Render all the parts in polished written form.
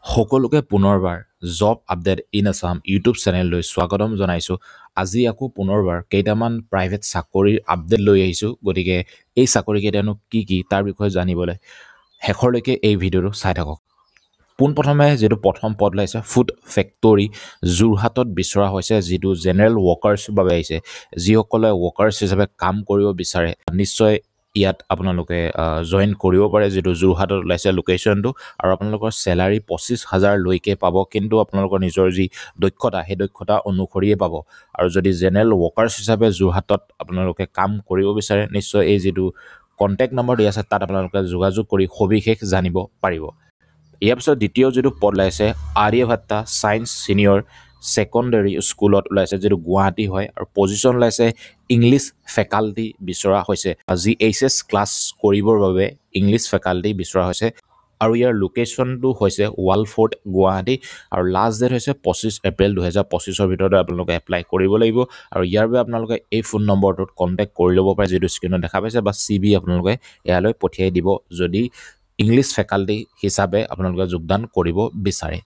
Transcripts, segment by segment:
সকলোকে পুনৰবাৰ job update in Assam YouTube চেনেললৈ স্বাগতম জনাইছোঁ। আজি আকৌ পুনৰবাৰ কেইটামান প্ৰাইভেট চাকৰিৰ আপডেট লৈ আহিছোঁ। গতিকে এই চাকৰিকেইটানো কি তাৰ বিষয়ে জানিবলৈ শেষৰলৈকে এই ভিডিঅ'টো চাই থাকক। পোনপ্ৰথমে যিটো প্ৰথম পদ ওলাইছে ফুড ফেক্টৰী যোৰহাটত বিচৰা হৈছে, যিটো জেনেৰেল ৱৰ্কাৰ্ছ বাবে আহিছে। যিসকলে ৱৰ্কাৰ্ছ হিচাপে কাম কৰিব বিচাৰে নিশ্চয় ইয়াত আপোনালোকে জইন কৰিব পাৰে, যিটো যোৰহাটত ওলাইছে লোকেশ্যনটো। আৰু আপোনালোকৰ চেলাৰী 25,000 লৈকে পাব, কিন্তু আপোনালোকৰ নিজৰ যি দক্ষতা সেই দক্ষতা অনুসৰিয়ে পাব। আৰু যদি জেনেৰেল ৱৰ্কাৰ্ছ হিচাপে যোৰহাটত আপোনালোকে কাম কৰিব বিচাৰে নিশ্চয় এই যিটো কণ্টেক্ট নম্বৰ দিয়া আছে তাত আপোনালোকে যোগাযোগ কৰি সবিশেষ জানিব পাৰিব। ইয়াৰ পিছত দ্বিতীয় যিটো পদ ওলাইছে আৰ্যভট্টা ছায়েন্স ছিনিয়ৰ ছেকেণ্ডেৰী স্কুলত ওলাইছে, যিটো গুৱাহাটী হয়। আৰু পজিশ্যন ওলাইছে ইংলিছ ফেকাল্টি বিচৰা হৈছে, যি HS ক্লাছ কৰিবৰ বাবে ইংলিছ ফেকাল্টি বিচৰা হৈছে। আৰু ইয়াৰ লোকেশ্যনটো হৈছে ৱালফৰ্ট গুৱাহাটী। আৰু লাষ্ট ডেট হৈছে 25 এপ্ৰিল 2025 ভিতৰতে আপোনালোকে এপ্লাই কৰিব লাগিব। আৰু ইয়াৰ বাবে আপোনালোকে এই ফোন নম্বৰটোত কণ্টেক্ট কৰি ল'ব পাৰে, যিটো স্ক্ৰীনত দেখা পাইছে, বা CV আপোনালোকে ইয়ালৈ পঠিয়াই দিব যদি ইংলিছ ফেকাল্টি হিচাপে আপোনালোকে যোগদান কৰিব বিচাৰে।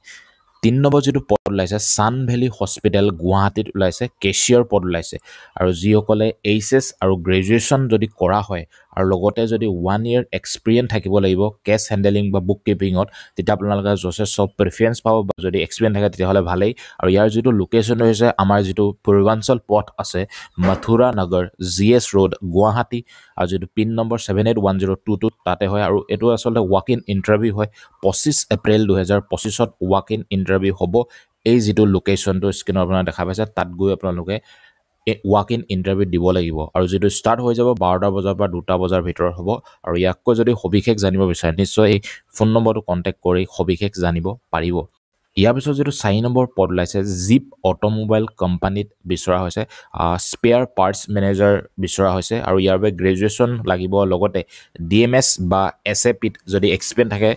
3 নম্বৰ যিটো পদ ওলাইছে ছান ভেলী হস্পিটেল গুৱাহাটীত ওলাইছে, কেচিয়াৰ পদ ওলাইছে। আৰু যিসকলে HS আৰু গ্ৰেজুৱেশ্যন যদি কৰা হয় আৰু লগতে যদি 1 year এক্সপিৰিয়েঞ্চ থাকিব লাগিব কেছ হেণ্ডেলিং বা বুক কিপিঙত, তেতিয়া আপোনালোকে যথেষ্ট প্ৰিফাৰেঞ্চ পাব। বা যদি এক্সপিৰিয়েঞ্চ থাকে তেতিয়াহ'লে ভালেই। আৰু ইয়াৰ যিটো লোকেশ্যন হৈছে আমাৰ যিটো পূৰ্বাঞ্চল পথ আছে মথুৰা নগৰ GS ৰোড গুৱাহাটী, আৰু যিটো পিন নম্বৰ 781022 তাতে হয়। আৰু এইটো আচলতে ৱাক ইন ইণ্টাৰভিউ হয়। 25 এপ্ৰিল 2025 ৱাক ইন ইণ্টাৰভিউ হ'ব। এই যিটো লোকেশ্যনটো স্ক্ৰীনত আপোনাৰ দেখা পাইছে তাত গৈ আপোনালোকে ৱাক ইন ইণ্টাৰভিউ দিব লাগিব। আৰু যিটো ষ্টাৰ্ট হৈ যাব 12টা বজাৰ পৰা 2টা বজাৰ ভিতৰত হ'ব। আৰু ইয়াতকৈ যদি সবিশেষ জানিব বিচাৰে নিশ্চয় এই ফোন নম্বৰটো কণ্টেক্ট কৰি সবিশেষ জানিব পাৰিব। ইয়াৰ পিছত যিটো 4 নম্বৰ পদ ওলাইছে জীপ অট'মোবাইল কোম্পানীত বিচৰা হৈছে, স্পেয়াৰ পাৰ্টছ মেনেজাৰ বিচৰা হৈছে। আৰু ইয়াৰ বাবে গ্ৰেজুৱেশ্যন লাগিব, লগতে DMS বা SAPত যদি এক্সপিৰিয়েঞ্চ থাকে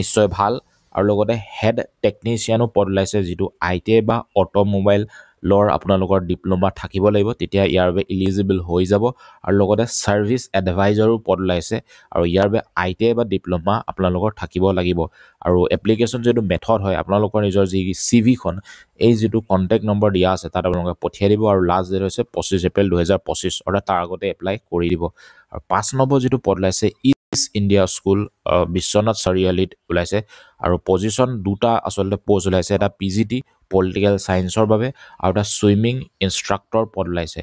নিশ্চয় ভাল। আৰু লগতে হেড টেকনিচিয়ানো পদ ওলাইছে, যিটো ITI বা অট'মোবাইলৰ আপোনালোকৰ ডিপ্ল'মা থাকিব লাগিব, তেতিয়া ইয়াৰ বাবে ইলিজিবল হৈ যাব। আৰু লগতে ছাৰ্ভিচ এডভাইজাৰো পদ ওলাইছে, আৰু ইয়াৰ বাবে ITI বা ডিপ্ল'মা আপোনালোকৰ থাকিব লাগিব। আৰু এপ্লিকেশ্যন যিটো মেথড হয় আপোনালোকৰ নিজৰ যি CVখন এই যিটো কণ্টেক্ট নম্বৰ দিয়া আছে তাত আপোনালোকে পঠিয়াই দিব। আৰু লাষ্ট ডেট হৈছে 25 এপ্ৰিল 2025, অৰ্থাৎ তাৰ আগতে এপ্লাই কৰি দিব। আৰু 5 নম্বৰ যিটো পদ ওলাইছে ইষ্ট ইণ্ডিয়া স্কুল বিশ্বনাথ চাৰিআলিত ওলাইছে। আৰু পজিশ্যন দুটা আচলতে পষ্ট ওলাইছে, এটা PGT পলিটিকেল ছায়েন্সৰ বাবে আৰু এটা ছুইমিং ইনষ্ট্ৰাক্টৰ পদ ওলাইছে।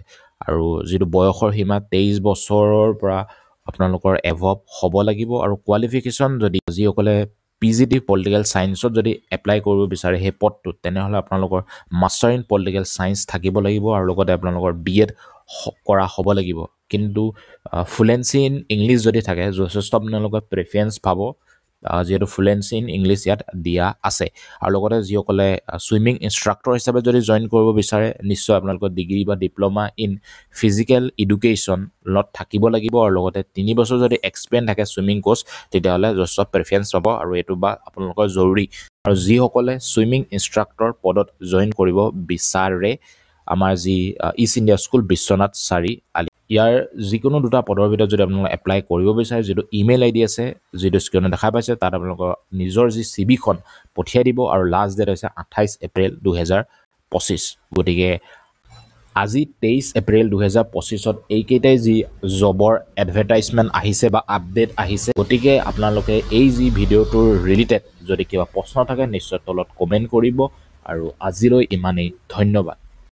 আৰু যিটো বয়সৰ সীমা 23 বছৰৰ পৰা আপোনালোকৰ এভভ হ'ব লাগিব। আৰু কোৱালিফিকেশ্যন যদি যিসকলে PGT পলিটিকেল ছায়েন্সত যদি এপ্লাই কৰিব বিচাৰে সেই পদটোত, তেনেহ'লে আপোনালোকৰ মাষ্টাৰ ইন পলিটিকেল ছায়েন্স থাকিব লাগিব। আৰু লগতে আপোনালোকৰ BEd কৰা হ'ব লাগিব। কিন্তু ফ্লুৱেঞ্চি ইন ইংলিছ যদি থাকে যথেষ্ট আপোনালোকে প্ৰিফাৰেঞ্চ পাব, যিহেতু ফ্লুৱেঞ্চি ইন ইংলিছ ইয়াত দিয়া আছে। আৰু লগতে যিসকলে ছুইমিং ইনষ্ট্ৰাক্টৰ হিচাপে যদি জইন কৰিব বিচাৰে নিশ্চয় আপোনালোকৰ ডিগ্ৰী বা ডিপ্ল'মা ইন ফিজিকেল এডুকেশ্যনত থাকিব লাগিব। আৰু লগতে 3 বছৰ যদি এক্সপিৰিয়েঞ্চ থাকে ছুইমিং কোৰ্চ, তেতিয়াহ'লে যথেষ্ট প্ৰিফাৰেঞ্চ পাব, আৰু এইটো বা আপোনালোকৰ জৰুৰী। আৰু যিসকলে ছুইমিং ইনষ্ট্ৰাক্টৰ পদত জইন কৰিব বিচাৰে আমাৰ যি east India school Biswanath Chariali, ইয়াৰ যিকোনো দুটা পদৰ ভিতৰত যদি আপোনালোকে এপ্লাই কৰিব বিচাৰে, যিটো ইমেইল ID আছে যিটো স্ক্ৰীনত দেখা পাইছে তাত আপোনালোকৰ নিজৰ যি CVখন পঠিয়াই দিব। আৰু লাষ্ট ডেট হৈছে 28 এপ্ৰিল 2025। গতিকে আজি 23 এপ্ৰিল 2025 এইকেইটাই যি জবৰ এডভাৰটাইজমেণ্ট আহিছে বা আপডেট আহিছে। গতিকে আপোনালোকে এই যি ভিডিঅ'টোৰ ৰিলেটেড যদি কিবা প্ৰশ্ন থাকে নিশ্চয় তলত কমেণ্ট কৰিব। আৰু আজিলৈ ইমানেই, ধন্যবাদ।